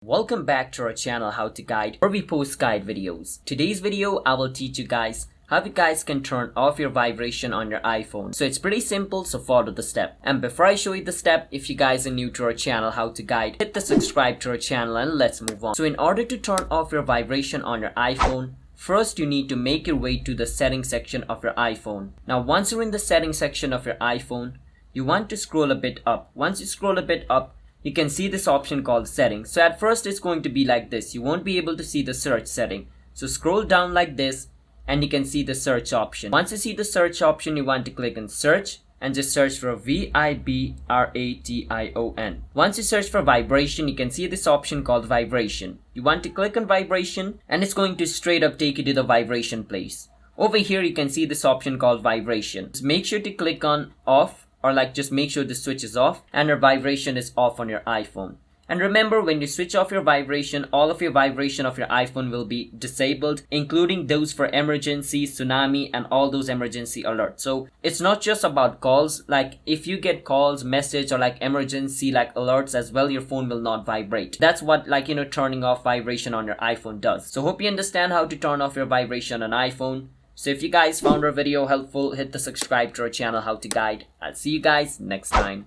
Welcome back to our channel How to Guide, where we post guide videos. Today's video I will teach you guys how you guys can turn off your vibration on your iPhone. So it's pretty simple, so follow the step. And before I show you the step, if you guys are new to our channel How to Guide, hit the subscribe to our channel and let's move on. So in order to turn off your vibration on your iPhone, first you need to make your way to the settings section of your iPhone. Now once you're in the settings section of your iPhone, you want to scroll a bit up. Once you scroll a bit up, you can see this option called settings. So at first it's going to be like this. You won't be able to see the search setting. So scroll down like this and you can see the search option. Once you see the search option, you want to click on search and just search for vibration. Once you search for vibration, you can see this option called vibration. You want to click on vibration and it's going to straight up take you to the vibration place. Over here you can see this option called vibration. So make sure to click on off, or just make sure the switch is off and your vibration is off on your iPhone. And remember, when you switch off your vibration, all of your vibration of your iPhone will be disabled, including those for emergency, tsunami, and all those emergency alerts. So it's not just about calls. If you get calls, message, or emergency alerts as well, your phone will not vibrate. That's what turning off vibration on your iPhone does. So hope you understand how to turn off your vibration on iPhone. So if you guys found our video helpful, hit the subscribe to our channel How to Guide. I'll see you guys next time.